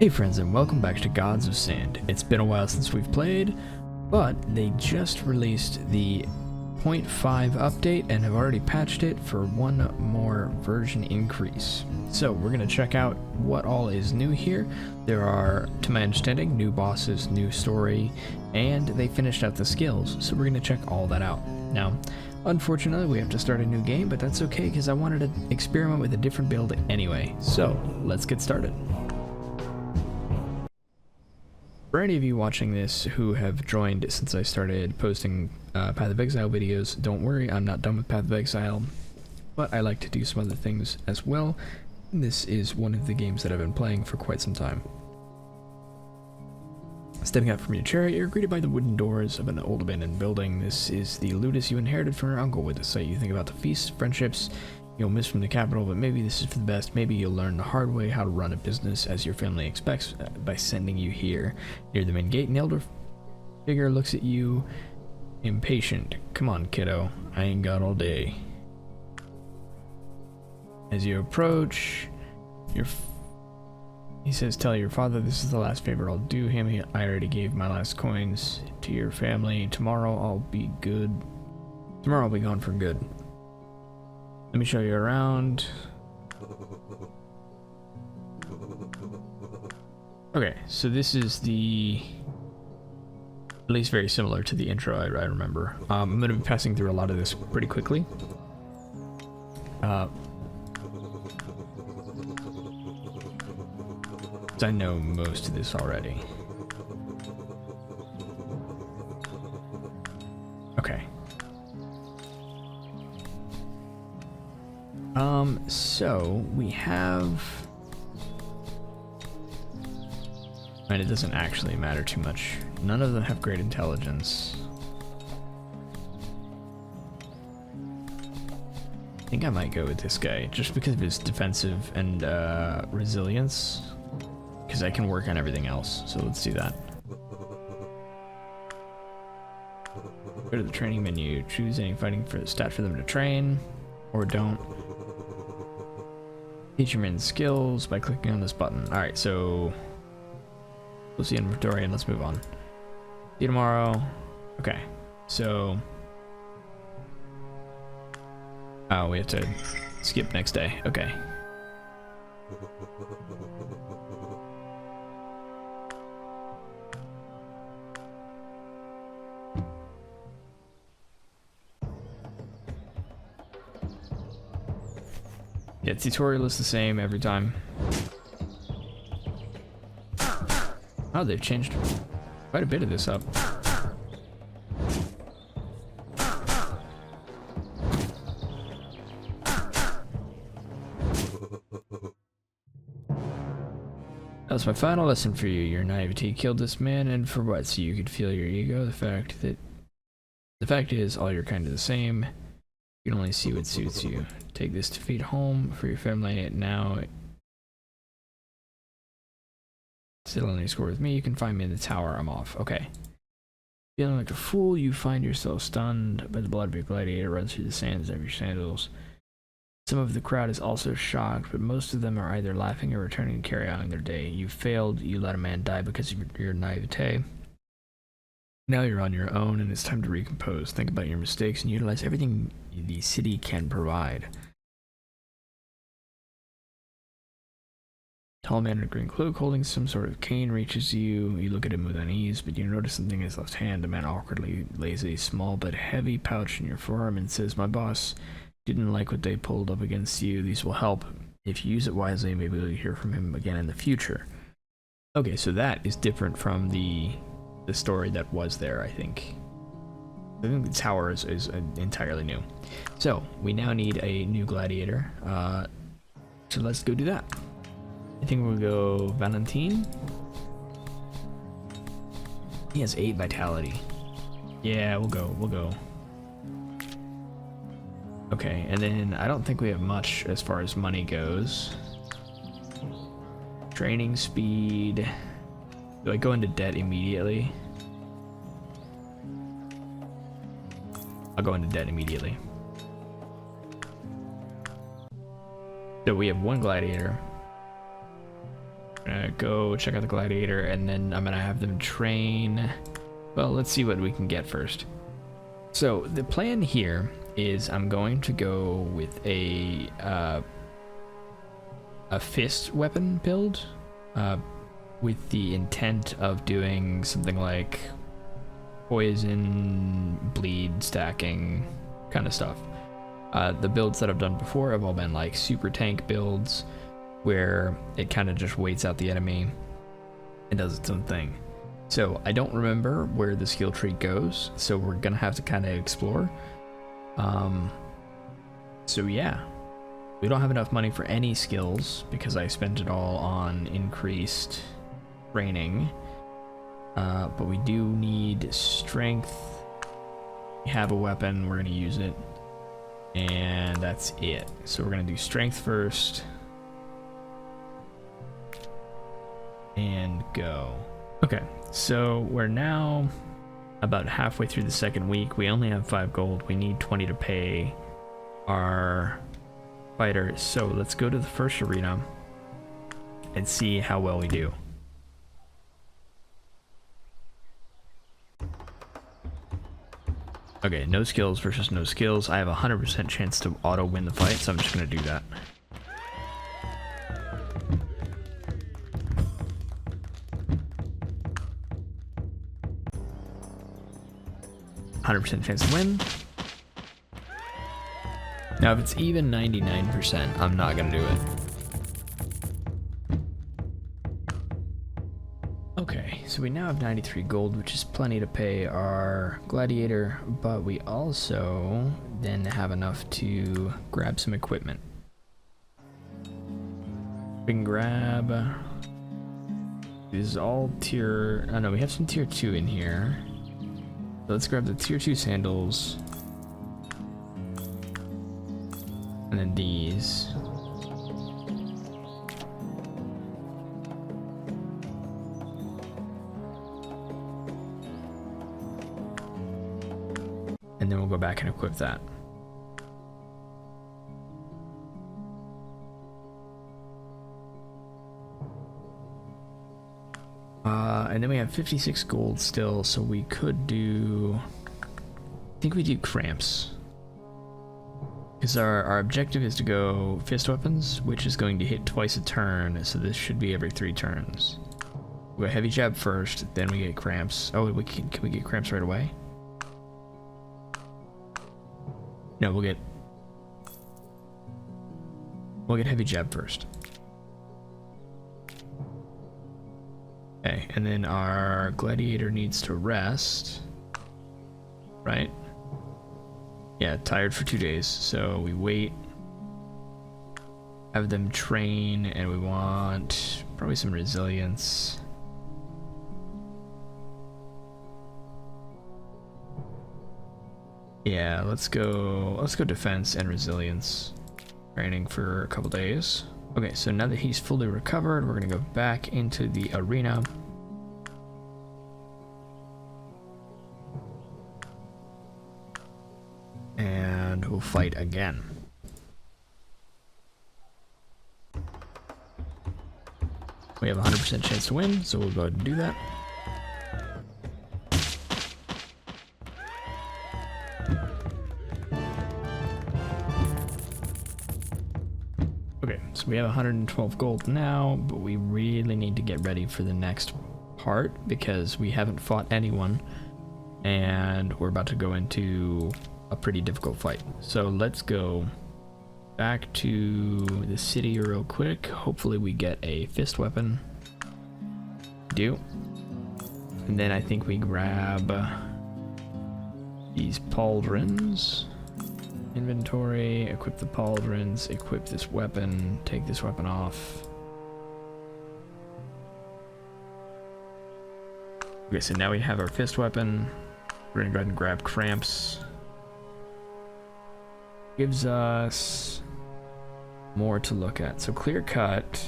Hey friends, and welcome back to Gods of Sand. It's been a while since we've played, but they just released the 0.5 update and have already patched it for one more version increase. So we're going to check out what all is new here. There are, to my understanding, new bosses, new story, and they finished out the skills, so we're going to check all that out. Now, unfortunately, we have to start a new game, but that's okay because I wanted to experiment with a different build anyway. So let's get started. For any of you watching this who have joined since I started posting Path of Exile videos, don't worry, I'm not done with Path of Exile, but I like to do some other things as well. This is one of the games that I've been playing for quite some time. Stepping out from your chariot, you're greeted by the wooden doors of an old abandoned building. This is the Ludus you inherited from your uncle. With the site, you think about the feasts, friendships you'll miss from the capital, but maybe this is for the best. Maybe you'll learn the hard way how to run a business as your family expects by sending you here. Near the main gate, an elder figure looks at you, impatient. Come on, kiddo. I ain't got all day. As you approach, he says, tell your father this is the last favor I'll do him. I already gave my last coins to your family. Tomorrow I'll be good. Tomorrow I'll be gone for good. Let me show you around. Okay, so this is at least very similar to the intro I remember. I'm going to be passing through a lot of this pretty quickly. I know most of this already. Okay. So we have, and it doesn't actually matter too much. None of them have great intelligence. I think I might go with this guy just because of his defensive and resilience, because I can work on everything else. So let's do that. Go to the training menu, choose any fighting for stat for them to train, or don't. Teach your men skills by clicking on this button. Alright, so we'll see inventory and let's move on. See you tomorrow. Okay, so oh, we have to skip next day. Okay. Yeah, tutorial is the same every time. Oh, they've changed quite a bit of this up. That was my final lesson for you. Your naivety killed this man, and for what? So you could feel your ego? The fact is, all your kind are the same. You can only see what suits you. Take this defeat home for your family. Now, still on your score with me. You can find me in the tower. I'm off. Okay. Feeling like a fool, you find yourself stunned by the blood of your gladiator runs through the sands of your sandals. Some of the crowd is also shocked, but most of them are either laughing or returning to carry on their day. You failed. You let a man die because of your naivete. Now you're on your own, and it's time to recompose. Think about your mistakes and utilize everything the city can provide. Tall man in a green cloak holding some sort of cane reaches you. You look at him with unease, but you notice something in his left hand. The man awkwardly lays a small but heavy pouch in your forearm and says, my boss didn't like what they pulled up against you. These will help. If you use it wisely, maybe you'll hear from him again in the future. Okay, so that is different from the story that was there, I think. I think the tower is entirely new. So, we now need a new gladiator. So let's go do that. I think we'll go Valentine. He has 8 vitality. Yeah, we'll go. Okay, and then I don't think we have much as far as money goes. Training speed. Do I go into debt immediately? I'll go into debt immediately. So we have one gladiator. Go check out the gladiator, and then I'm gonna have them train. Well, let's see what we can get first. So the plan here is I'm going to go with a fist weapon build, with the intent of doing something like poison, bleed, stacking kind of stuff. The builds that I've done before have all been like super tank builds, where it kind of just waits out the enemy and does its own thing. So I don't remember where the skill tree goes, so we're gonna have to kind of explore. So yeah, we don't have enough money for any skills because I spent it all on increased training, but we do need strength. We have a weapon, we're gonna use it, and that's it. So we're gonna do strength first. And go. Okay, so we're now about halfway through the second week. We only have 5 gold. We need 20 to pay our fighter. So let's go to the first arena and see how well we do. Okay, no skills versus no skills. I have a 100% chance to auto win the fight, so I'm just gonna do that. 100% chance to win. Now if it's even 99%, I'm not gonna do it. Okay, so we now have 93 gold, which is plenty to pay our gladiator, but we also then have enough to grab some equipment. We can grab... This is all tier... Oh no, we have some tier 2 in here. So let's grab the tier 2 sandals. And then these. And then we'll go back and equip that. And then we have 56 gold still, so we could do... I think we do cramps. Because our objective is to go fist weapons, which is going to hit twice a turn, so this should be every 3 turns. We go heavy jab first, then we get cramps. Oh, can we get cramps right away? No, we'll get heavy jab first. Okay, and then our gladiator needs to rest, right? Yeah, tired for 2 days, so we wait, have them train, and we want probably some resilience. Yeah, let's go defense and resilience training for a couple days. Okay, so now that he's fully recovered, we're gonna go back into the arena. And we'll fight again. We have a 100% chance to win, so we'll go ahead and do that. Okay, so we have 112 gold now, but we really need to get ready for the next part because we haven't fought anyone and we're about to go into a pretty difficult fight. So let's go back to the city real quick. Hopefully we get a fist weapon. Do. And then I think we grab these pauldrons. Inventory, equip the pauldrons, equip this weapon, take this weapon off. Okay, so now we have our fist weapon. We're gonna go ahead and grab cramps. Gives us more to look at. So clear cut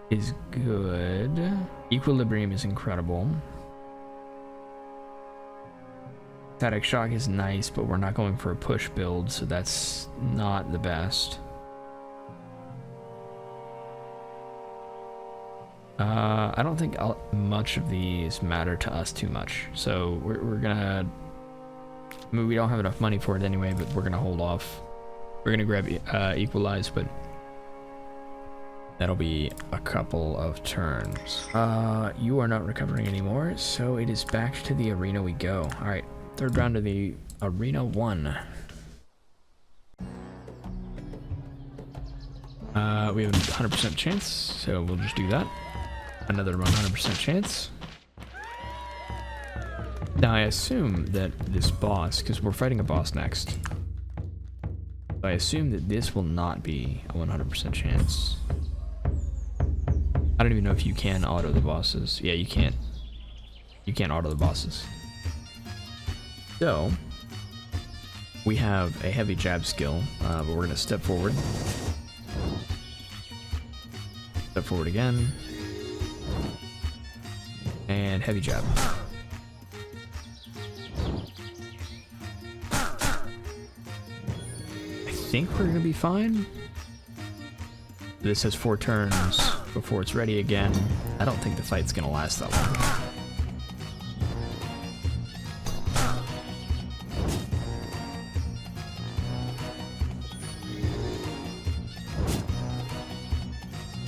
is good. Equilibrium is incredible. Static shock is nice, but we're not going for a push build, so that's not the best. I don't think much of these matter to us too much, so we're gonna. I mean, we don't have enough money for it anyway, but we're gonna hold off. We're gonna grab equalize, but that'll be a couple of turns. You are not recovering anymore, so it is back to the arena we go. All right, third round of the arena 1. We have a 100% chance, so we'll just do that. Another 100% chance. Now I assume that this boss, because we're fighting a boss next, I assume that this will not be a 100% chance. I don't even know if you can auto the bosses. Yeah, you can't. You can't auto the bosses. So, we have a heavy jab skill, but we're going to step forward. Step forward again. And heavy jab. I think we're going to be fine. This has 4 turns before it's ready again. I don't think the fight's going to last that long.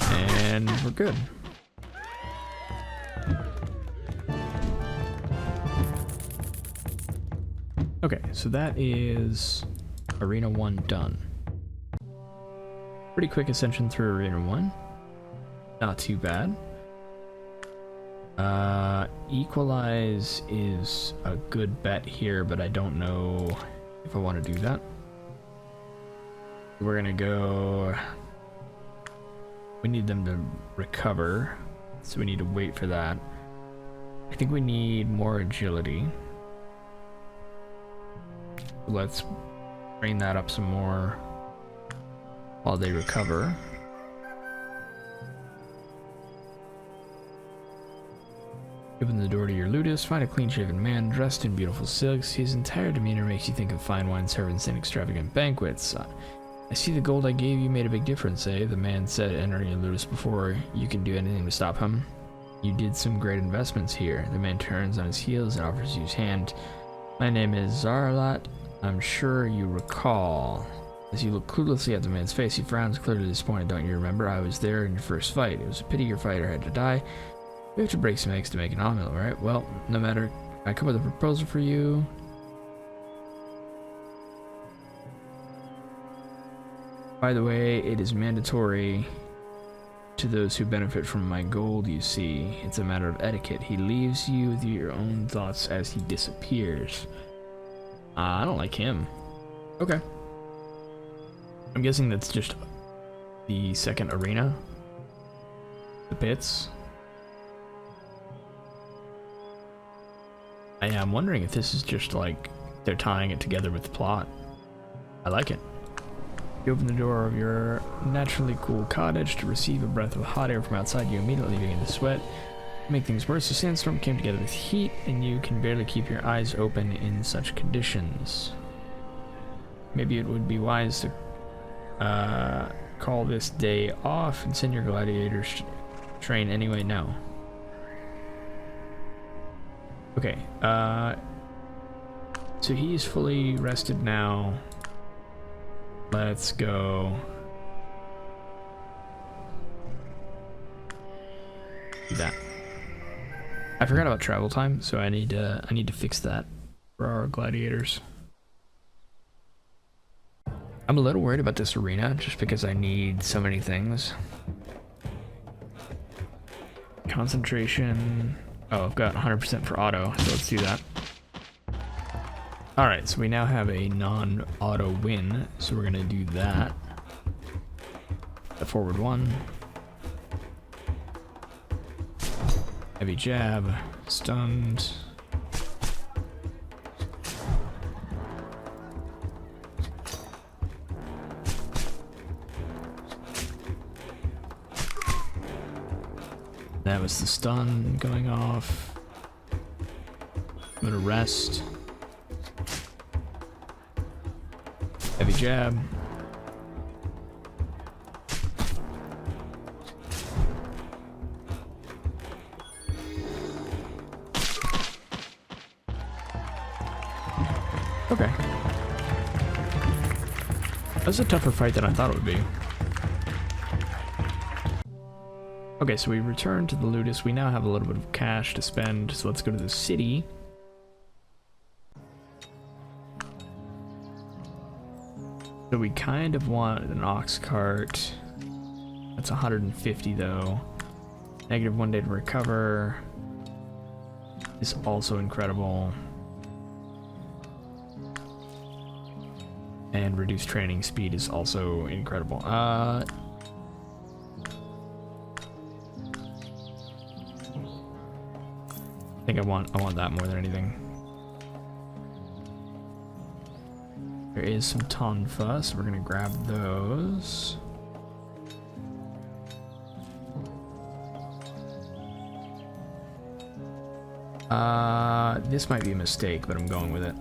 And we're good. Okay, so that is Arena 1 done. Pretty quick ascension through Arena 1. Not too bad. Equalize is a good bet here, but I don't know if I want to do that. We're gonna go... We need them to recover, so we need to wait for that. I think we need more agility. Let's train that up some more while they recover. Open the door to your ludus, find a clean-shaven man dressed in beautiful silks. His entire demeanor makes you think of fine wine servants and extravagant banquets. I see the gold I gave you made a big difference, eh? The man said, entering your ludus before you can do anything to stop him. You did some great investments here. The man turns on his heels and offers you his hand. My name is Zarlat. I'm sure you recall. As you look cluelessly at the man's face, he frowns, clearly disappointed. Don't you remember? I was there in your first fight. It was a pity your fighter had to die. We have to break some eggs to make an omelet, right? Well, no matter. I come with a proposal for you. By the way, it is mandatory to those who benefit from my gold, you see. It's a matter of etiquette. He leaves you with your own thoughts as he disappears. I don't like him. Okay. I'm guessing that's just the second arena. The pits. I am wondering if this is just like they're tying it together with the plot. I like it. You open the door of your naturally cool cottage to receive a breath of hot air from outside. You immediately begin to sweat. To make things worse, the sandstorm came together with heat, and you can barely keep your eyes open in such conditions. Maybe it would be wise to call this day off and send your gladiators to train anyway. No. Okay. So he's fully rested now. Let's go. Do that. I forgot about travel time, so I need to fix that for our gladiators. I'm a little worried about this arena just because I need so many things. Concentration. Oh, I've got 100% for auto, so let's do that. Alright, so we now have a non-auto win, so we're gonna do that. The forward 1. Heavy jab. Stunned. That was the stun going off. I'm gonna rest. Heavy jab. Okay. That was a tougher fight than I thought it would be. Okay, so we return to the Ludus. We now have a little bit of cash to spend, so let's go to the city. So we kind of want an ox cart. That's 150 though. Negative 1 day to recover is also incredible. And reduced training speed is also incredible. I think I want that more than anything. There is some tonfa, so we're gonna grab those. This might be a mistake, but I'm going with it.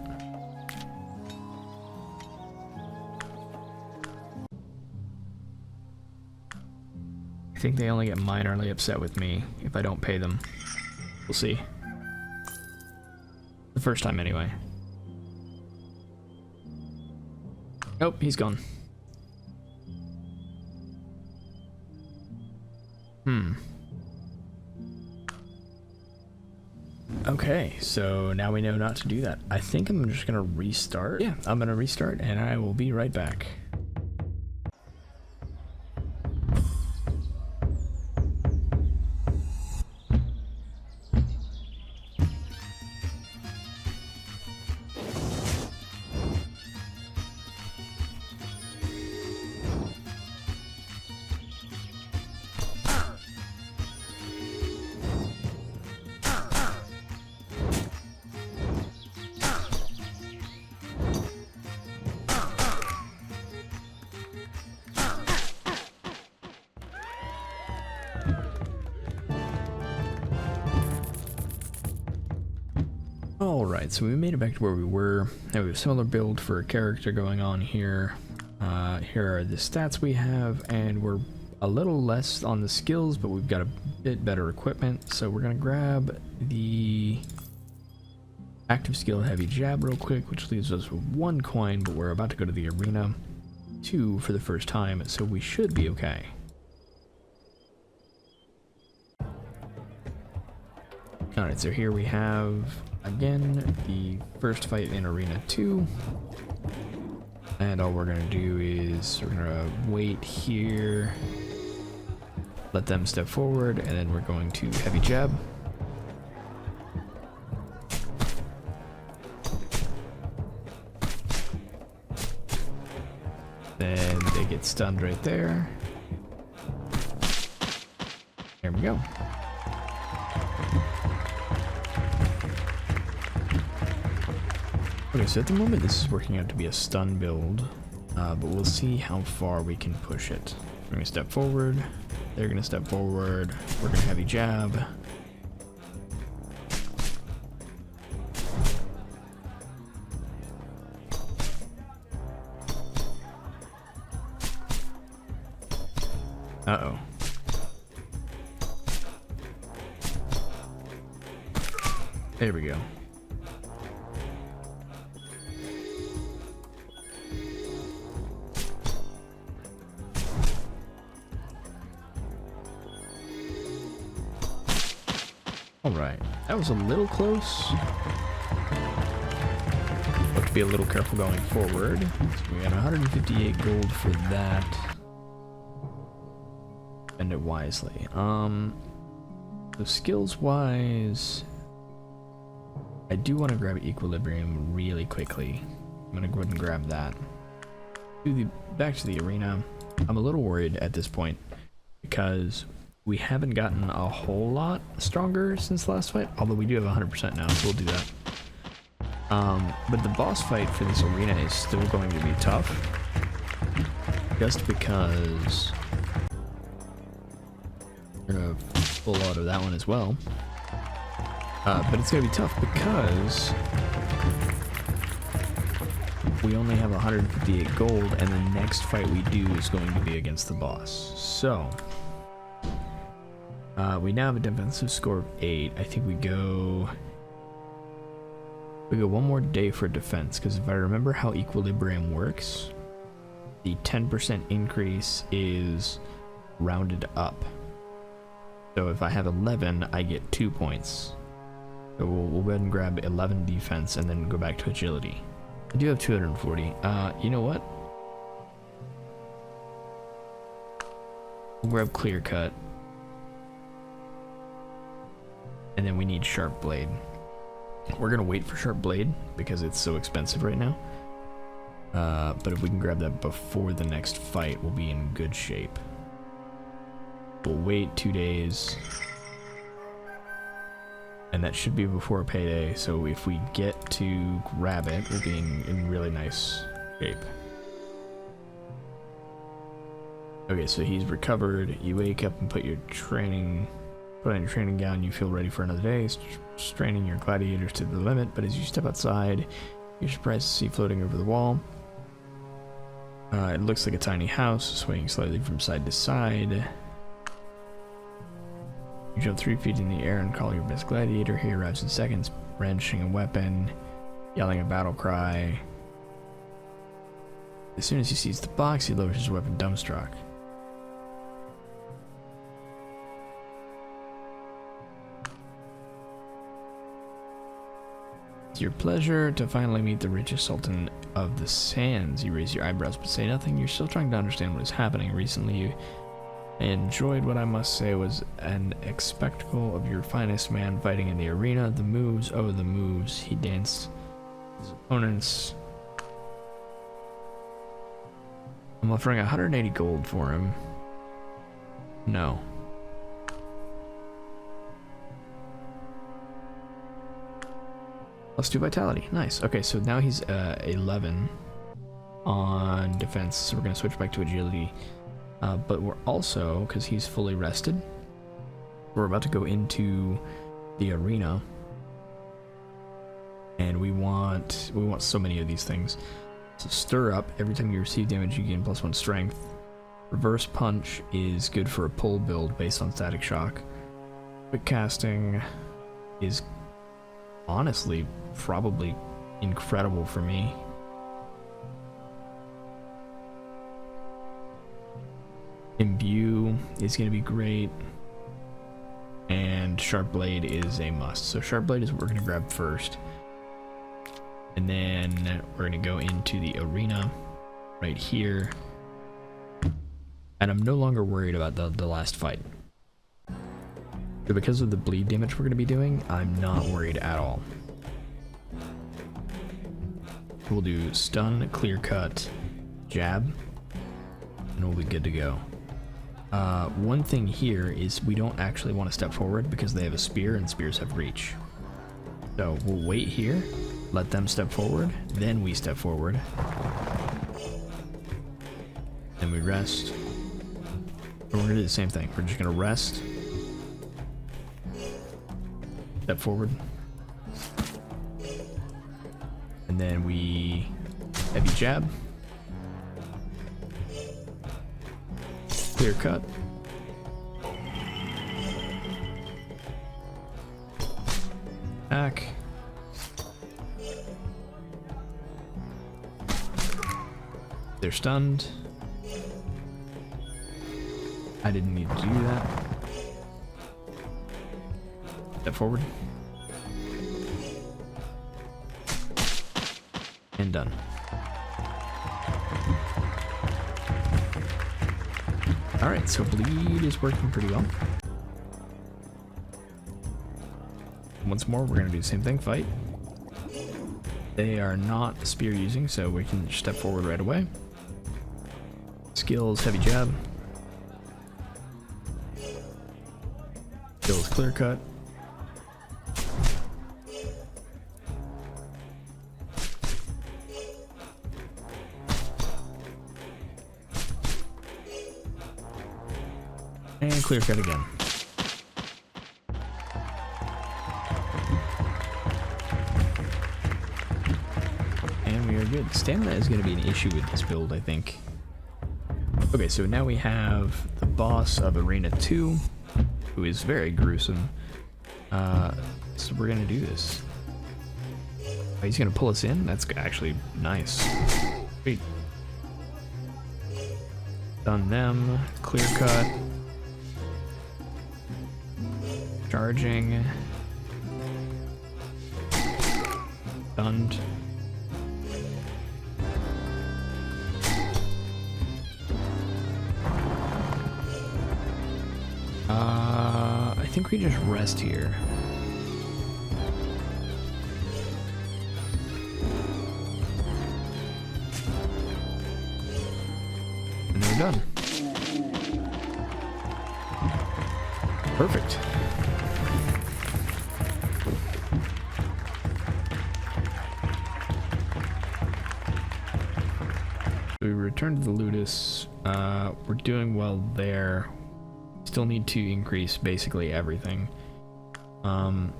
I think they only get minorly upset with me if I don't pay them. We'll see. The first time anyway. Nope, he's gone. Okay, so now we know not to do that. I think I'm just gonna restart. Yeah, I'm gonna restart and I will be right back. Alright, so we made it back to where we were. Now we have a similar build for a character going on here. Here are the stats we have, and we're a little less on the skills, but we've got a bit better equipment. So we're going to grab the active skill heavy jab real quick, which leaves us with 1 coin, but we're about to go to the arena 2 for the first time, so we should be okay. Alright, so here we have, again, the first fight in Arena 2. And all we're going to do is, we're going to wait here, let them step forward, and then we're going to heavy jab. Then they get stunned right there. There we go. Okay, so at the moment this is working out to be a stun build, but we'll see how far we can push it. We're going to step forward, they're going to step forward, we're going to heavy jab. Uh-oh. There we go. Alright, that was a little close. Have to be a little careful going forward. So we got 158 gold for that. Spend it wisely. So skills wise, I do want to grab equilibrium really quickly. I'm gonna go ahead and grab that. Back to the arena. I'm a little worried at this point because we haven't gotten a whole lot stronger since the last fight, although we do have 100% now, so we'll do that. But the boss fight for this arena is still going to be tough, just because we're gonna pull out of that one as well. But it's gonna be tough because we only have 158 gold, and the next fight we do is going to be against the boss. So we now have a defensive score of 8. I think we go We go one more day for defense, because if I remember how equilibrium works, the 10% increase is rounded up. So if I have 11, I get 2 points. So we'll go ahead and grab 11 defense and then go back to agility. I do have 240. You know what? We'll grab clear cut. And then we need sharp blade. We're gonna wait for sharp blade because it's so expensive right now. But if we can grab that before the next fight, we'll be in good shape. We'll wait 2 days. And that should be before payday, so if we get to grab it, we'll be in really nice shape. Okay, so he's recovered. You wake up and put on your training gown. You feel ready for another day, straining your gladiators to the limit, but as you step outside, you're surprised to see floating over the wall. It looks like a tiny house, swaying slightly from side to side. You jump 3 feet in the air and call your best gladiator. He arrives in seconds, brandishing a weapon, yelling a battle cry. As soon as he sees the box, he lowers his weapon dumbstruck. It's your pleasure to finally meet the richest sultan of the sands. You raise your eyebrows but say nothing. You're still trying to understand what is happening. Recently you enjoyed what I must say was an spectacle of your finest man fighting in the arena. The moves, oh the moves. He danced his opponents. I'm offering 180 gold for him. No. +2 vitality. Nice. Okay, so now he's 11 on defense, so we're going to switch back to agility. But we're also, because he's fully rested, we're about to go into the arena. And we want so many of these things. So stir up. Every time you receive damage, you gain +1 strength. Reverse punch is good for a pull build based on static shock. Quick casting is honestly probably incredible for me. Imbue is going to be great, and sharp blade is a must. So sharp blade is what we're going to grab first, and then we're going to go into the arena right here, and I'm no longer worried about the last fight. So because of the bleed damage we're going to be doing, I'm not worried at all. We'll do stun, clear cut, jab, and we'll be good to go. One thing here is we don't actually want to step forward because they have a spear and spears have reach. So we'll wait here, let them step forward, then we step forward. Then we rest. And we're going to do the same thing. We're just going to rest. Step forward. And then we heavy jab. Clear cut. Back. They're stunned. I didn't need to do that. Step forward. And done. Alright, so bleed is working pretty well. Once more, we're going to do the same thing, fight. They are not spear using, so we can step forward right away. Skills, heavy jab. Skills, clear cut. And clear cut again. And we are good. Stamina is going to be an issue with this build, I think. Okay, so now we have the boss of Arena 2, who is very gruesome. So we're going to do this. Oh, he's gonna pull us in? That's actually nice. Sweet. Done them. Clear cut. Charging. Stunned. I think we just rest here. And then we're done. Perfect. We return to the Ludus. We're doing well there. Still need to increase basically everything. But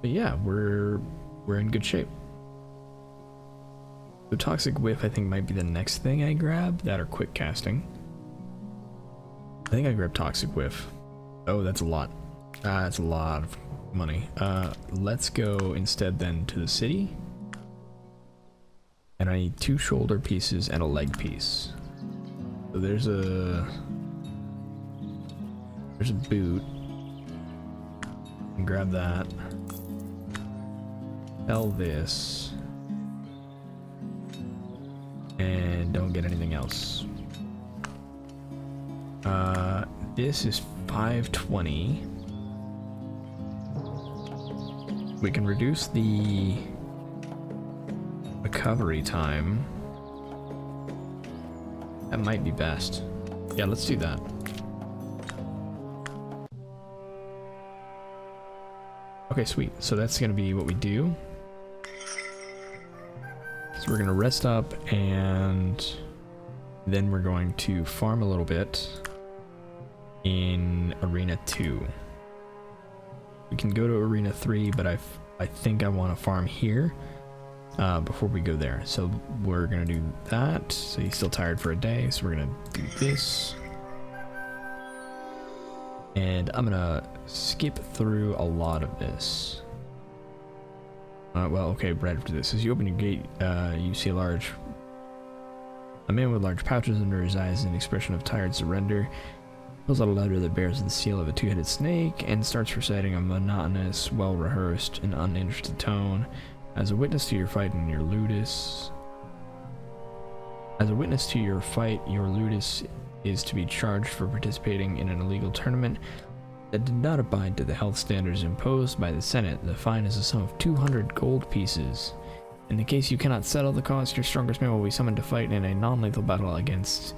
yeah, we're in good shape. So Toxic Whiff I think might be the next thing I grab. That or Quick Casting. I think I grabbed Toxic Whiff. Oh, that's a lot. That's a lot of money. Let's go instead then to the city. And I need 2 shoulder pieces and a leg piece. So there's a boot. And grab that. Sell this. And don't get anything else. This is 520. We can reduce the recovery time. That might be best. Yeah, let's do that. Okay, sweet. So that's gonna be what we do. So we're gonna rest up and then we're going to farm a little bit in Arena 2. We can go to Arena 3, but I think I want to farm here before we go there. So we're gonna do that. So he's still tired for a day, so we're gonna do this. And I'm gonna skip through a lot of this. Well, okay, right after this. As you open your gate, you see a man with large pouches under his eyes, an expression of tired surrender. Pulls out a letter that bears the seal of a 2-headed snake and starts reciting a monotonous, well-rehearsed, and uninterested tone. As a witness to your fight, your Ludus is to be charged for participating in an illegal tournament that did not abide to the health standards imposed by the Senate. The fine is a sum of 200 gold pieces. In the case you cannot settle the cost, your strongest man will be summoned to fight in a non-lethal battle against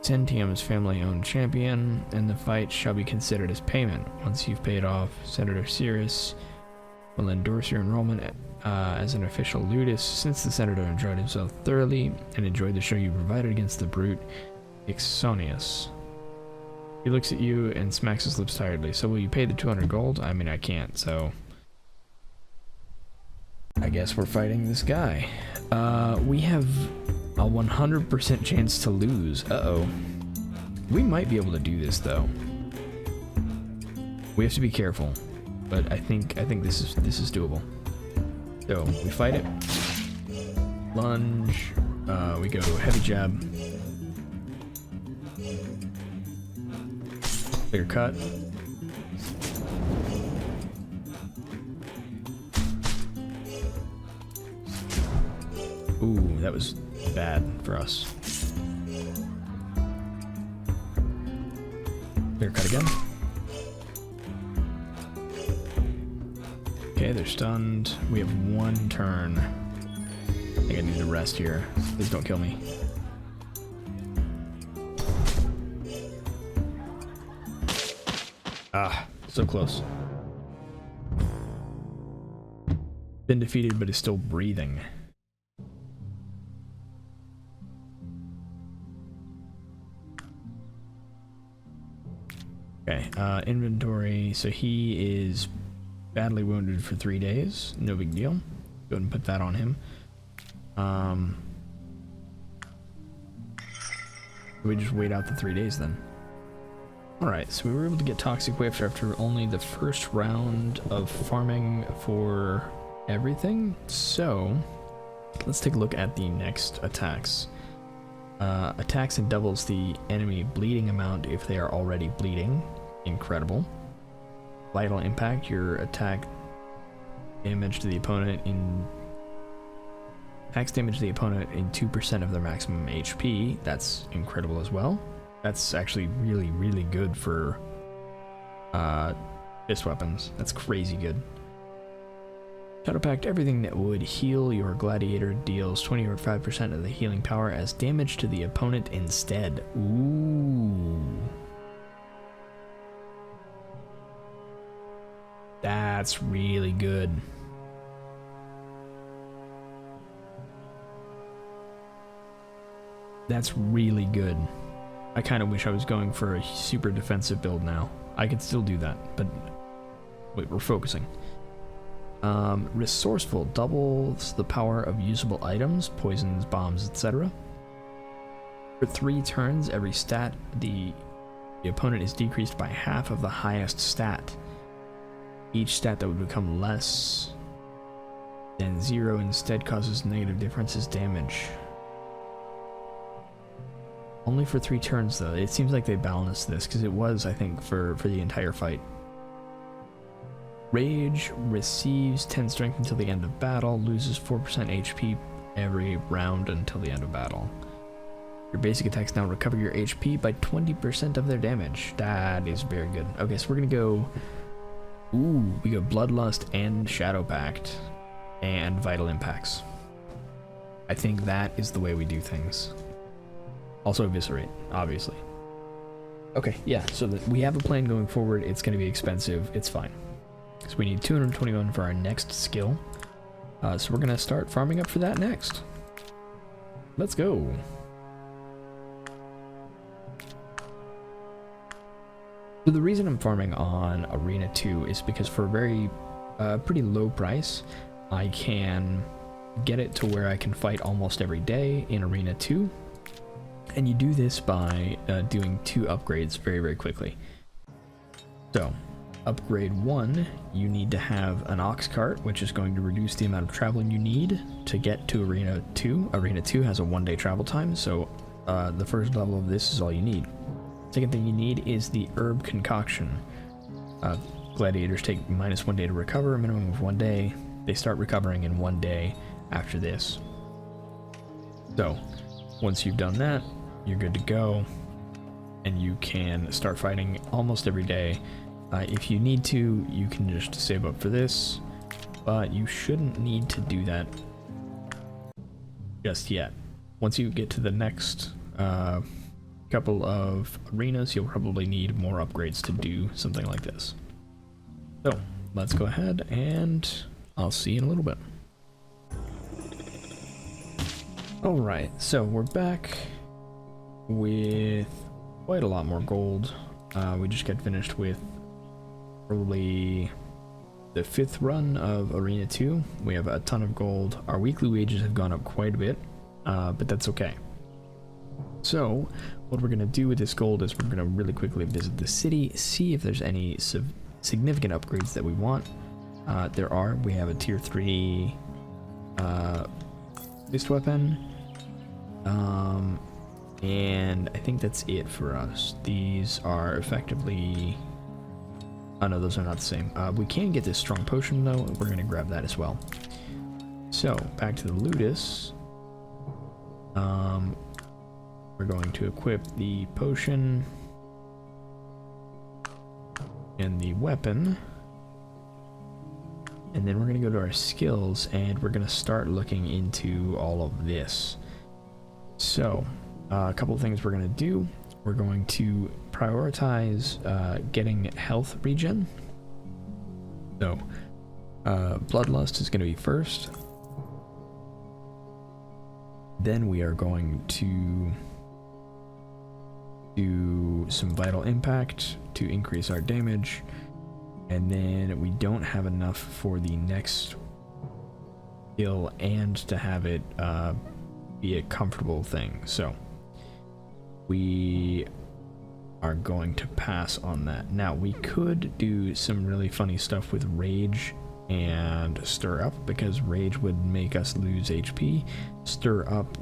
Centium's family-owned champion, and the fight shall be considered as payment. Once you've paid off, Senator Sirius will endorse your enrollment as an official Ludus, since the Senator enjoyed himself thoroughly and enjoyed the show you provided against the brute Ixonius. He looks at you and smacks his lips tiredly. So will you pay the 200 gold? I mean, I can't, so I guess we're fighting this guy. We have a 100% chance to lose. Uh-oh. We might be able to do this though. We have to be careful, but I think this is doable. So we fight it. Lunge. We go heavy jab. Clear cut. Ooh, that was bad for us. Clear cut again. Okay, they're stunned. We have 1 turn. I think I need to rest here. Please don't kill me. Ah, so close. Been defeated, but is still breathing. Okay, inventory. So he is badly wounded for 3 days. No big deal. Go ahead and put that on him. We just wait out the 3 days then. Alright, so we were able to get Toxic Whiff after only the first round of farming for everything. So let's take a look at the next attacks. Attacks and doubles the enemy bleeding amount if they are already bleeding. Incredible. Vital impact, your attack damage to the opponent in attacks damage to the opponent in 2% of their maximum HP. That's incredible as well. That's actually really, really good for fist weapons. That's crazy good. Shadow Pact, everything that would heal your gladiator deals 20 or 5% of the healing power as damage to the opponent instead. Ooh. That's really good. That's really good. I kind of wish I was going for a super defensive build now. I could still do that, but wait, we're focusing. Resourceful doubles the power of usable items, poisons, bombs, etc. For 3 turns, every stat the opponent is decreased by half of the highest stat. Each stat that would become less than 0 instead causes negative differences damage. Only for 3 turns though. It seems like they balanced this because it was, I think, for the entire fight. Rage receives 10 strength until the end of battle, loses 4% HP every round until the end of battle. Your basic attacks now recover your HP by 20% of their damage. That is very good. Okay, so we're gonna go. Ooh, we go Bloodlust and Shadow Pact and Vital Impacts. I think that is the way we do things. Also Eviscerate, obviously. Okay, yeah, so we have a plan going forward. It's going to be expensive. It's fine. So we need 221 for our next skill. So we're going to start farming up for that next. Let's go. So the reason I'm farming on Arena 2 is because for a very pretty low price, I can get it to where I can fight almost every day in Arena 2. And you do this by doing 2 upgrades very, very quickly. So, upgrade 1, you need to have an ox cart, which is going to reduce the amount of traveling you need to get to Arena 2. Arena 2 has a 1-day travel time, so the first level of this is all you need. Second thing you need is the herb concoction. Gladiators take -1 day to recover, a minimum of 1 day. They start recovering in 1 day after this. So, once you've done that, you're good to go, and you can start fighting almost every day. If you need to, you can just save up for this, but you shouldn't need to do that just yet. Once you get to the next couple of arenas, you'll probably need more upgrades to do something like this. So, let's go ahead, and I'll see you in a little bit. Alright, so we're back with quite a lot more gold. We just got finished with probably the 5th run of Arena 2. We have a ton of gold. Our weekly wages have gone up quite a bit, but that's okay. So, what we're going to do with this gold is we're going to really quickly visit the city, see if there's any significant upgrades that we want. There are. We have a tier 3 fist weapon. And I think that's it for us. These are effectively... Oh no, those are not the same. We can get this strong potion though, and we're going to grab that as well. So, back to the Ludus. We're going to equip the potion and the weapon. And then we're going to go to our skills, and we're going to start looking into all of this. So, a couple of things we're going to do. We're going to prioritize getting health regen. So, Bloodlust is going to be first. Then we are going to do some Vital Impact to increase our damage. And then we don't have enough for the next skill and to have it be a comfortable thing. So we are going to pass on that. Now we could do some really funny stuff with rage and Stir Up, because Rage would make us lose HP. Stir Up,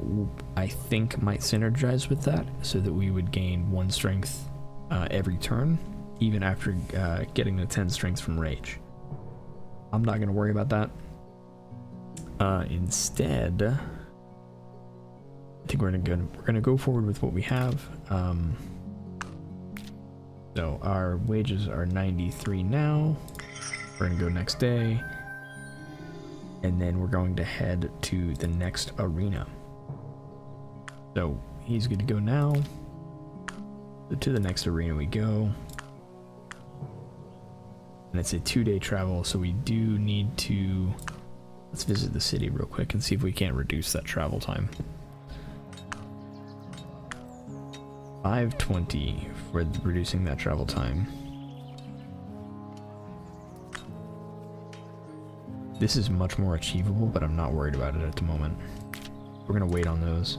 I think, might synergize with that, so that we would gain 1 strength every turn, even after getting the 10 strength from Rage. I'm not going to worry about that. Instead, I think we're gonna go forward with what we have. So our wages are 93 now. We're gonna go next day, and then we're going to head to the next arena. So he's good to go now. So to the next arena we go, and it's a 2-day travel. So we do need to, let's visit the city real quick and see if we can't reduce that travel time. 520 for reducing that travel time. This is much more achievable, but I'm not worried about it at the moment. We're gonna wait on those.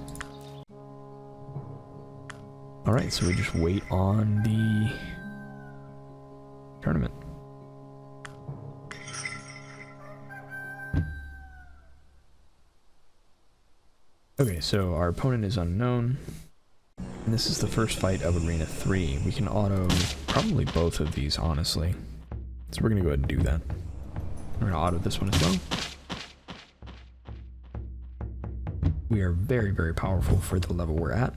Alright, so we just wait on the tournament. Okay, so our opponent is unknown. And this is the first fight of Arena 3. We can auto probably both of these, honestly. So we're gonna go ahead and do that. We're gonna auto this one as well. We are very, very powerful for the level we're at.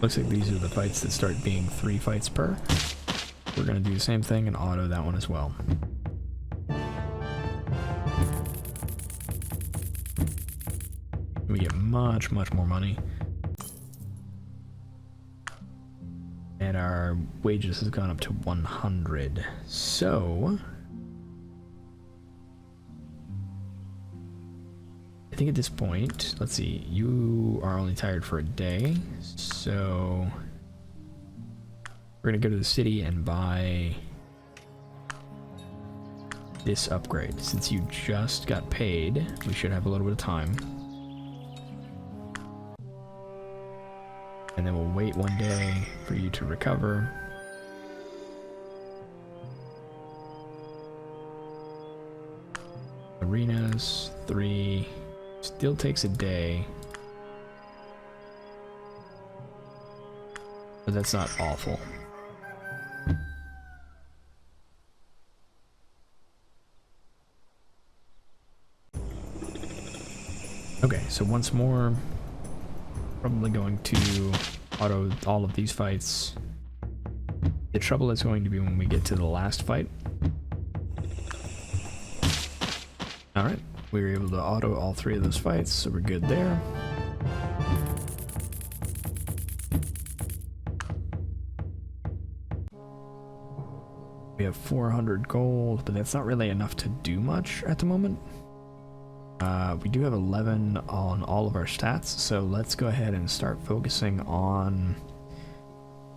Looks like these are the fights that start being 3 fights per. We're gonna do the same thing and auto that one as well. We get much, much more money. And our wages has gone up to 100. So I think at this point, let's see, you are only tired for a day. So we're gonna go to the city and buy this upgrade. Since you just got paid, we should have a little bit of time. And then we'll wait 1 day for you to recover. Arenas, 3. Still takes a day. But that's not awful. Okay, so once more. Probably going to auto all of these fights. The trouble is going to be when we get to the last fight. Alright, we were able to auto all 3 of those fights, so we're good there. We have 400 gold, but that's not really enough to do much at the moment. We do have 11 on all of our stats, so let's go ahead and start focusing on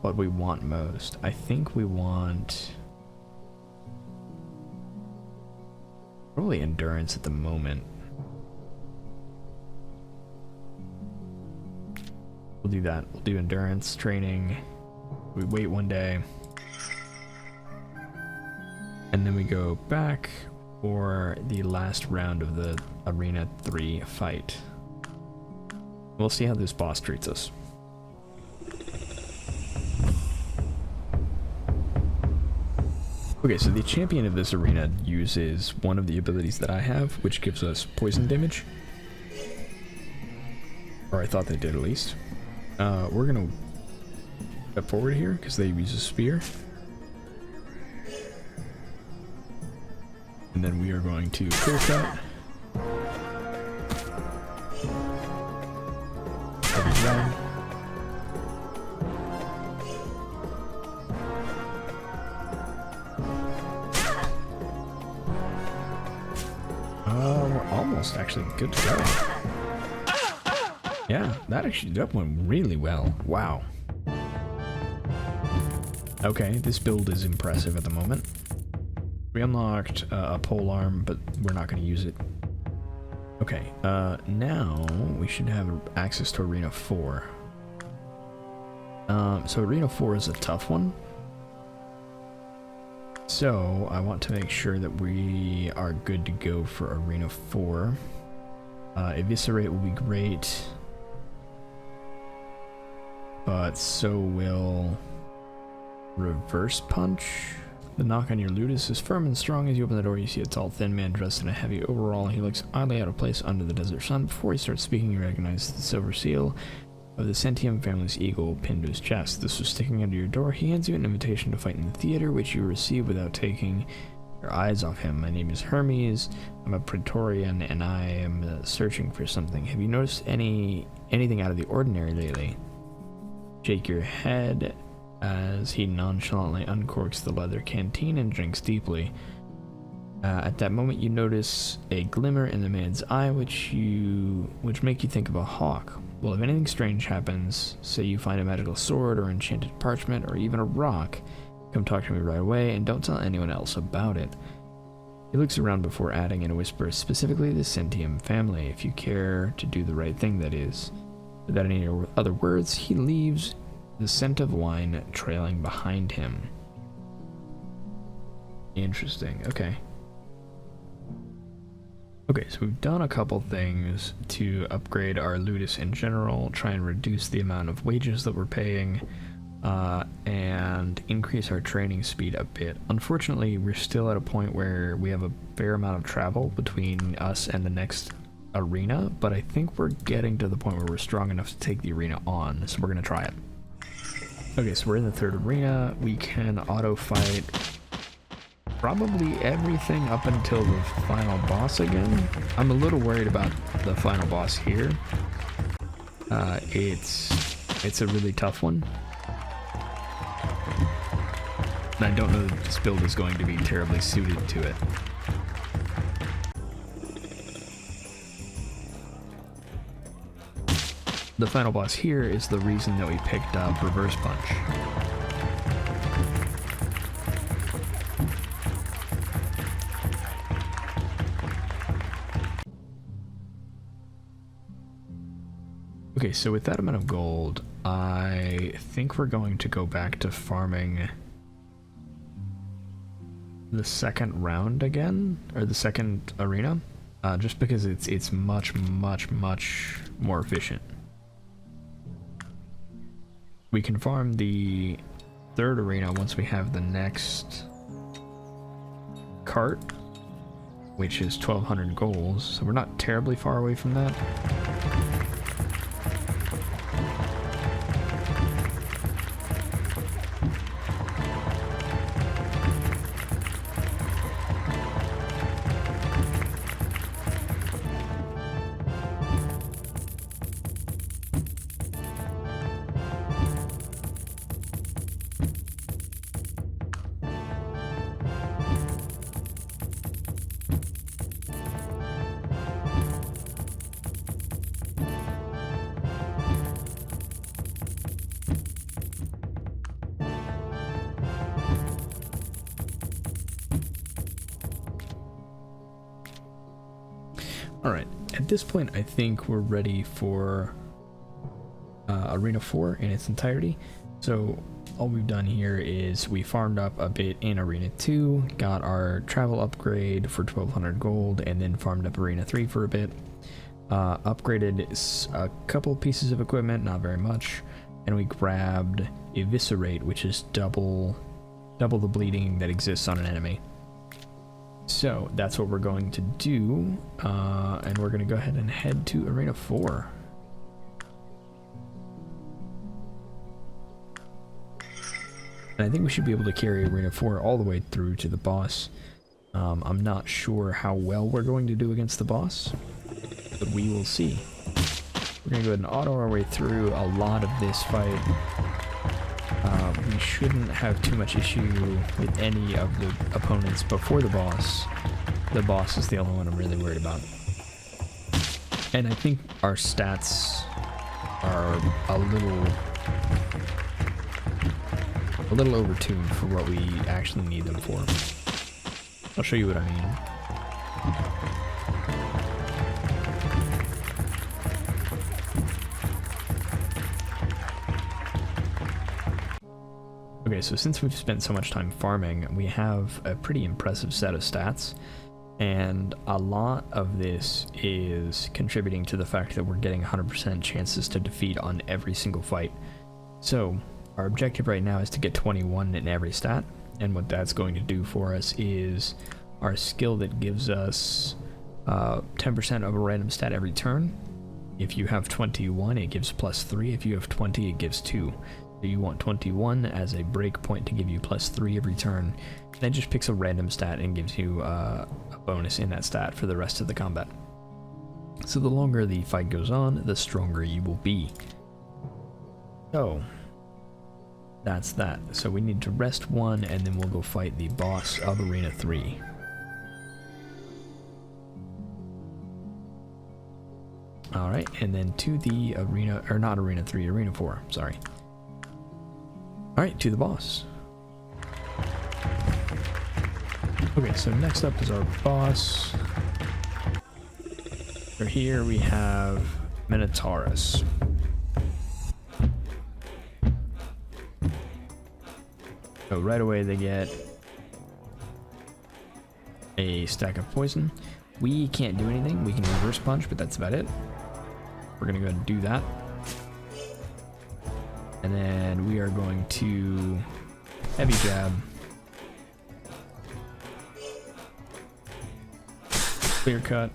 what we want most. I think we want probably endurance at the moment. We'll do that. We'll do endurance training. We wait 1 day. And then we go back for the last round of the Arena 3 fight. We'll see how this boss treats us. Okay, so the champion of this arena uses one of the abilities that I have, which gives us poison damage. Or I thought they did at least. We're gonna step forward here because they use a spear. And then we are going to kill shot. Every round. We're almost actually good to go. Yeah, that went really well. Wow. Okay, this build is impressive at the moment. We unlocked a polearm, but we're not going to use it. Okay, now we should have access to Arena 4. So Arena 4 is a tough one. So I want to make sure that we are good to go for Arena 4. Eviscerate will be great, but so will Reverse Punch. The knock on your Ludus is firm and strong. As you open the door, you see a tall, thin man dressed in a heavy overall. He looks oddly out of place under the desert sun. Before he starts speaking, you recognize the silver seal of the Centium family's eagle pinned to his chest. This was sticking under your door. He hands you an invitation to fight in the theater, which you receive without taking your eyes off him. My name is Hermes. I'm a Praetorian, and I am searching for something. Have you noticed anything out of the ordinary lately? Shake your head as he nonchalantly uncorks the leather canteen and drinks deeply. At that moment, you notice a glimmer in the man's eye, which make you think of a hawk. Well, if anything strange happens, say you find a magical sword or enchanted parchment or even a rock, come talk to me right away and don't tell anyone else about it. He looks around before adding in a whisper, specifically the Centium family, if you care to do the right thing, that is. Without any other words, he leaves, the scent of wine trailing behind him. Interesting, okay. Okay, so we've done a couple things to upgrade our Ludus in general, try and reduce the amount of wages that we're paying, and increase our training speed a bit. Unfortunately, we're still at a point where we have a fair amount of travel between us and the next arena, but I think we're getting to the point where we're strong enough to take the arena on, so we're going to try it. Okay, so we're in the third arena. We can auto-fight probably everything up until the final boss again. I'm a little worried about the final boss here. It's a really tough one. And I don't know that this build is going to be terribly suited to it. The final boss here is the reason that we picked up Reverse Punch. Okay, so with that amount of gold, I think we're going to go back to farming the second round again, or the second arena, just because it's much more efficient. We can farm the third arena once we have the next cart, which is 1,200 goals, so we're not terribly far away from that. Alright, at this point I think we're ready for Arena 4 in its entirety. So all we've done here is we farmed up a bit in Arena 2, got our travel upgrade for 1,200 gold, and then farmed up Arena 3 for a bit. Upgraded a couple pieces of equipment, not very much, and we grabbed Eviscerate, which is double the bleeding that exists on an enemy. So that's what we're going to do, and we're going to go ahead and head to Arena 4. And I think we should be able to carry Arena 4 all the way through to the boss. I'm not sure how well we're going to do against the boss, but we will see. We're going to go ahead and auto our way through a lot of this fight. We shouldn't have too much issue with any of the opponents before the boss. The boss is the only one I'm really worried about. And I think our stats are a little overtuned for what we actually need them for. I'll show you what I mean. Okay, Okay, so since we've spent so much time farming, we have a pretty impressive set of stats, and a lot of this is contributing to the fact that we're getting 100% chances to defeat on every single fight. So our objective right now is to get 21 in every stat, and what that's going to do for us is our skill that gives us 10% of a random stat every turn. If you have 21, it gives +3. If you have 20, it gives 2. So you want 21 as a break point to give you +3 every turn. Then just picks a random stat and gives you a bonus in that stat for the rest of the combat. So the longer the fight goes on, the stronger you will be. So that's that. So we need to rest 1, and then we'll go fight the boss of Arena 3. Alright, and then to the arena, or not Arena 3, Arena 4, sorry. Alright, to the boss. Okay, so next up is our boss. So here we have Minotaurus. So right away they get a stack of poison. We can't do anything. We can reverse punch, but that's about it. We're gonna go ahead and do that. And then we are going to heavy jab. Clear cut.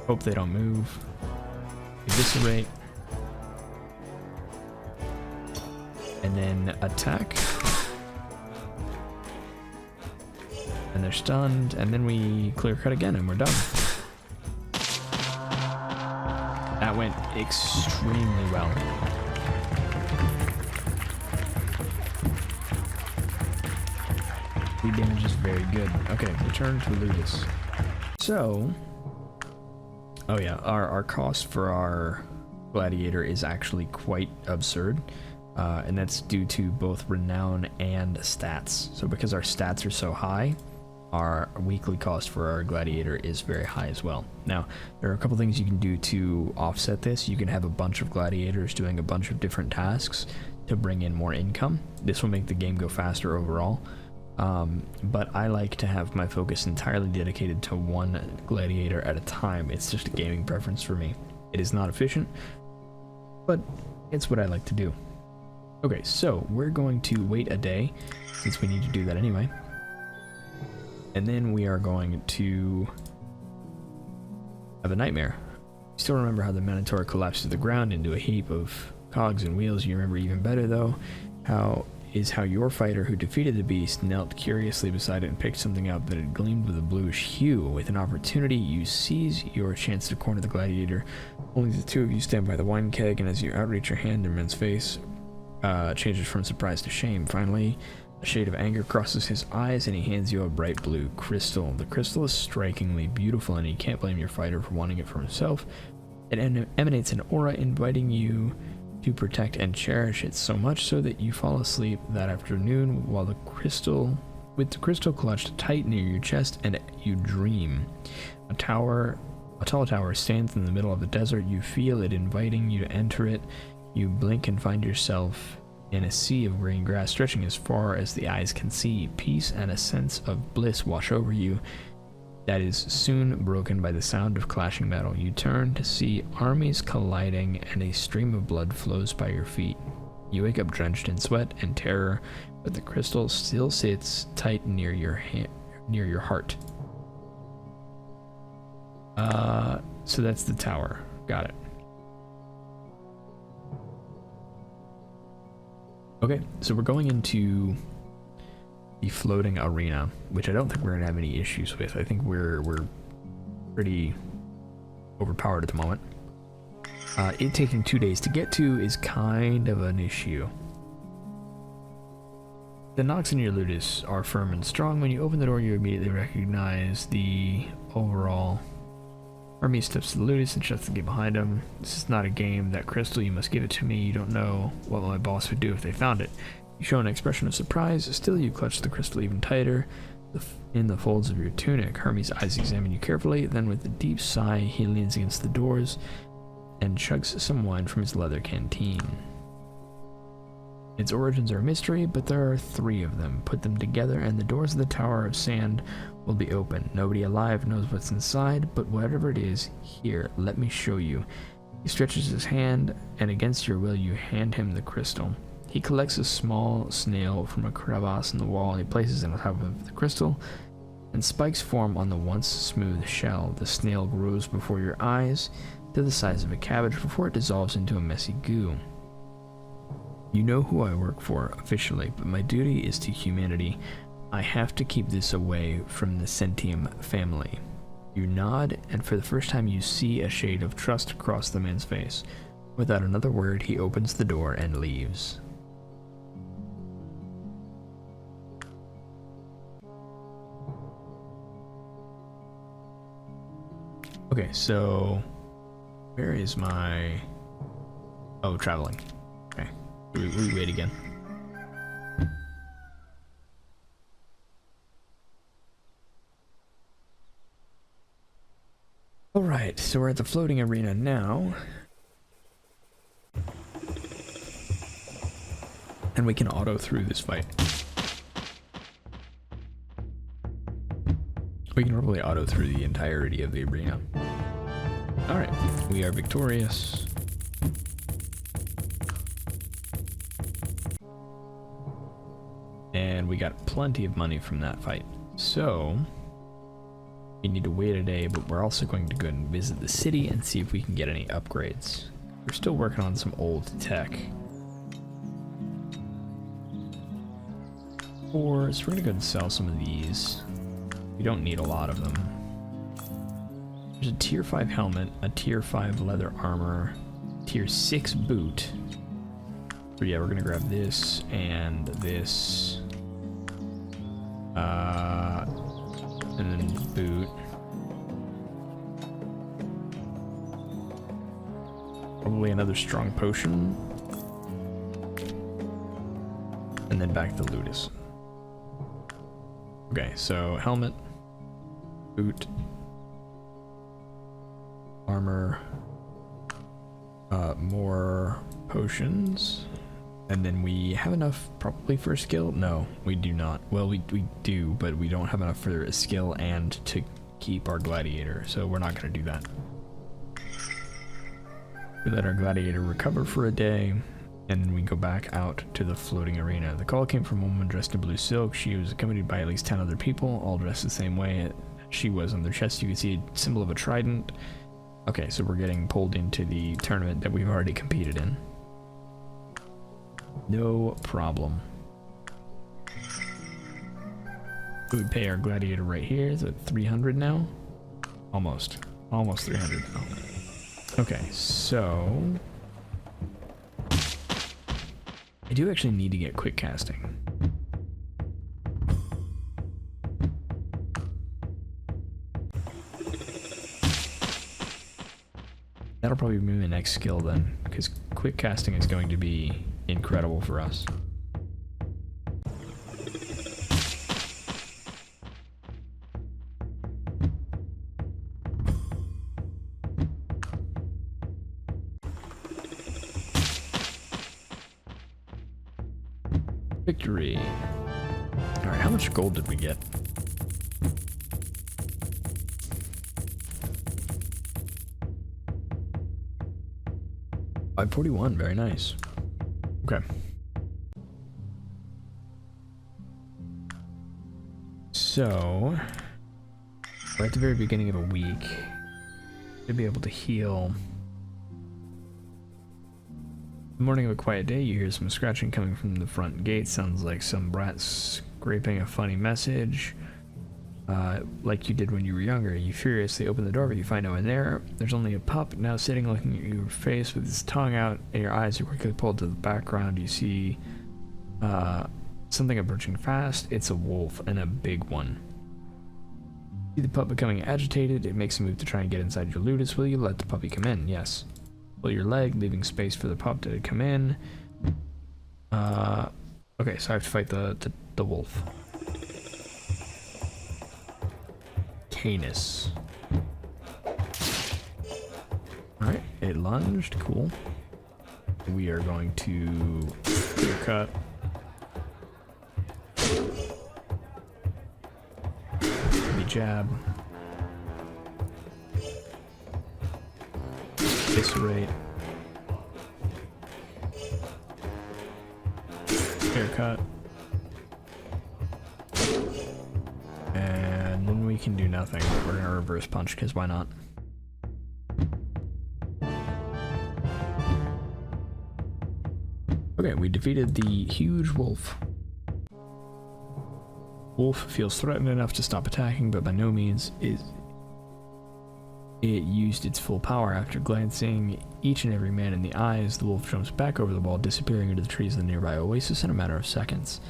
Hope they don't move. Eviscerate. And then attack. And they're stunned, and then we clear cut again, and we're done. That went extremely well. Bleed damage is very good. Okay, return to Ludus. So, oh yeah, our cost for our gladiator is actually quite absurd. And that's due to both renown and stats. So because our stats are so high, our weekly cost for our gladiator is very high as well. Now, there are a couple things you can do to offset this. You can have a bunch of gladiators doing a bunch of different tasks to bring in more income. This will make the game go faster overall. But I like to have my focus entirely dedicated to one gladiator at a time. It's just a gaming preference for me. It is not efficient, but it's what I like to do. Okay, so we're going to wait a day, since we need to do that anyway. And then we are going to have a nightmare. Still remember how the Minotaur collapsed to the ground into a heap of cogs and wheels. You remember even better, though, how your fighter who defeated the beast knelt curiously beside it and picked something up that had gleamed with a bluish hue. With an opportunity, you seize your chance to corner the gladiator. Only the two of you stand by the wine keg, and as you outreach your hand, the man's face changes from surprise to shame. Finally, a shade of anger crosses his eyes, and he hands you a bright blue crystal. The crystal is strikingly beautiful, and you can't blame your fighter for wanting it for himself. It emanates an aura inviting you to protect and cherish it, so much so that you fall asleep that afternoon while with the crystal clutched tight near your chest, and you dream. A tall tower stands in the middle of the desert. You feel it inviting you to enter it. You blink and find yourself in a sea of green grass stretching as far as the eyes can see. Peace and a sense of bliss wash over you that is soon broken by the sound of clashing metal. You turn to see armies colliding, and a stream of blood flows by your feet. You wake up drenched in sweat and terror, but the crystal still sits tight near your heart. So that's the tower. Got it. Okay, so we're going into the floating arena, which I don't think we're gonna have any issues with. I think we're pretty overpowered at the moment. It taking 2 days to get to is kind of an issue. The knocks in your Ludus are firm and strong. When you open the door, you immediately recognize the overall army. Steps to the Ludus and shuts the gate behind him. This is not a game. That crystal, you must give it to me. You don't know what my boss would do if they found it. You show an expression of surprise. Still, you clutch the crystal even tighter in the folds of your tunic. Hermes' eyes examine you carefully. Then, with a deep sigh, he leans against the doors and chugs some wine from his leather canteen. Its origins are a mystery, but there are 3 of them. Put them together and the doors of the Tower of Sand will be open. Nobody alive knows what's inside, but whatever it is, here, let me show you. He stretches his hand, and against your will you hand him the crystal. He collects a small snail from a crevice in the wall. He places it on top of the crystal, and spikes form on the once smooth shell. The snail grows before your eyes to the size of a cabbage before it dissolves into a messy goo. You know who I work for officially, but my duty is to humanity. I have to keep this away from the Sentium family. You nod, and for the first time you see a shade of trust cross the man's face. Without another word, he opens the door and leaves. Okay, so where is my... Oh, traveling. Okay, we wait again. Alright, so we're at the floating arena now. And we can auto through this fight. We can probably auto through the entirety of the arena. Alright, we are victorious. And we got plenty of money from that fight. So... we need to wait a day, but we're also going to go and visit the city and see if we can get any upgrades. We're still working on some old tech. So we're going to go and sell some of these. We don't need a lot of them. There's a tier 5 helmet, a tier 5 leather armor, tier 6 boot. So yeah, we're going to grab this and this. And then boot. Probably another strong potion. And then back to Ludus. Okay, so helmet, boot, armor, more potions. And then we have enough probably for a skill? No, we do not. Well, we do, but we don't have enough for a skill and to keep our gladiator, so we're not going to do that. We let our gladiator recover for a day, and then we go back out to the floating arena. The call came from a woman dressed in blue silk. She was accompanied by at least 10 other people, all dressed the same way she was. On their chest you can see a symbol of a trident. Okay, so we're getting pulled into the tournament that we've already competed in. No problem. We pay our gladiator right here. Is it 300 now? Almost 300 now. Okay, so I do actually need to get quick casting. That'll probably be my next skill then, because quick casting is going to be incredible for us. Victory. Alright, how much gold did we get? 541, very nice. Okay. So, we're at the very beginning of a week. To be able to heal. The morning of a quiet day, you hear some scratching coming from the front gate. Sounds like some brat scraping a funny message. Like you did when you were younger. You furiously open the door, but you find no one there. There's only a pup now sitting looking at your face with his tongue out, and your eyes are quickly pulled to the background. You see something approaching fast. It's a wolf, and a big one. You see the pup becoming agitated. It makes a move to try and get inside your ludus. Will you let the puppy come in? Yes. Pull your leg, leaving space for the pup to come in. Okay, so I have to fight the wolf. Canis. Alright, it lunged, cool. We are going to clear cut. Heavy jab. Eviscerate. Haircut. And then we can do nothing. We're gonna reverse punch, because why not? Okay, we defeated the huge wolf. Wolf feels threatened enough to stop attacking, but by no means is it used its full power. After glancing each and every man in the eyes, the wolf jumps back over the wall, disappearing into the trees of the nearby oasis in a matter of seconds.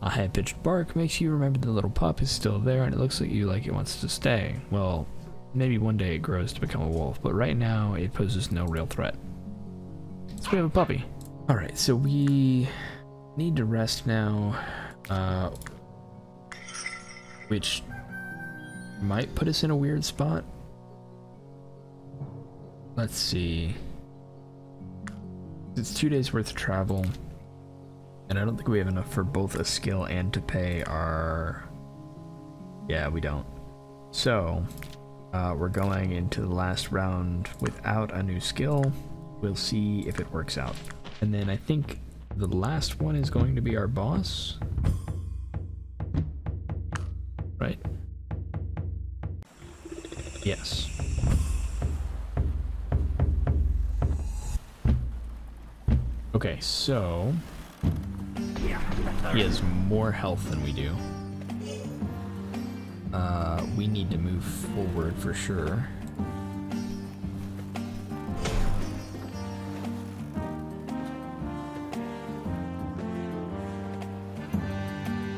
A high-pitched bark makes you remember the little pup is still there, and it looks like it wants to stay. Well, maybe one day it grows to become a wolf, but right now it poses no real threat. So we have a puppy. Alright, so we need to rest now, which might put us in a weird spot. Let's see. It's 2 days worth of travel, and I don't think we have enough for both a skill and to pay our... Yeah, we don't. So, we're going into the last round without a new skill. We'll see if it works out. And then I think the last one is going to be our boss. Right? Yes. Okay, so he has more health than we do. We need to move forward for sure.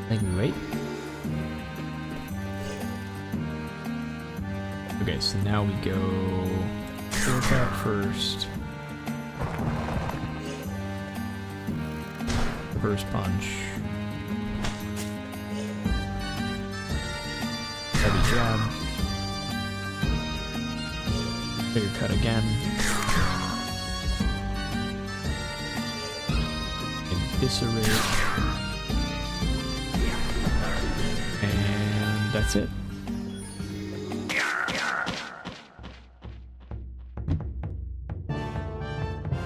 I think we wait. Okay, so now we go workout first. Reverse punch. Heavy jab. Bigger cut again. Eviscerate. And that's it.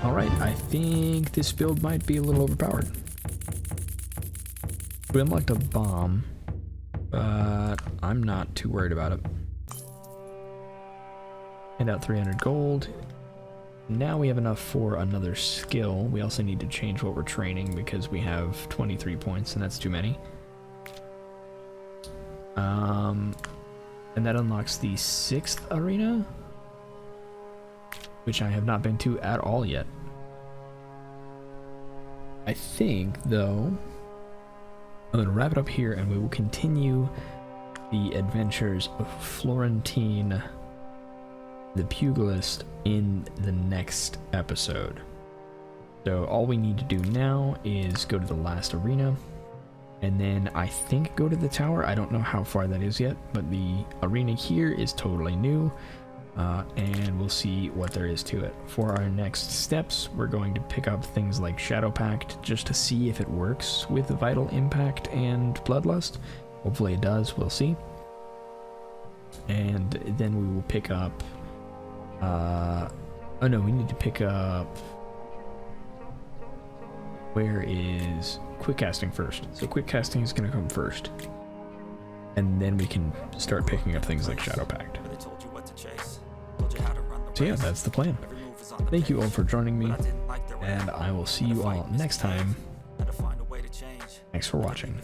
Alright, I think this build might be a little overpowered. We unlocked a bomb, but I'm not too worried about it. Hand out 300 gold. Now we have enough for another skill. We also need to change what we're training because we have 23 points and that's too many. And that unlocks the 6th arena, which I have not been to at all yet. I think, though, I'm going to wrap it up here and we will continue the adventures of Florentine the Pugilist in the next episode. So all we need to do now is go to the last arena and then I think go to the tower. I don't know how far that is yet, but the arena here is totally new. And we'll see what there is to it. For our next steps, we're going to pick up things like Shadow Pact just to see if it works with Vital Impact and Bloodlust. Hopefully it does, we'll see. And then we will pick up... oh no, we need to pick up... Where is Quick Casting first? So Quick Casting is going to come first. And then we can start picking up things like Shadow Pact. So yeah, that's the plan. Thank you all for joining me, and I will see you all next time. Thanks for watching.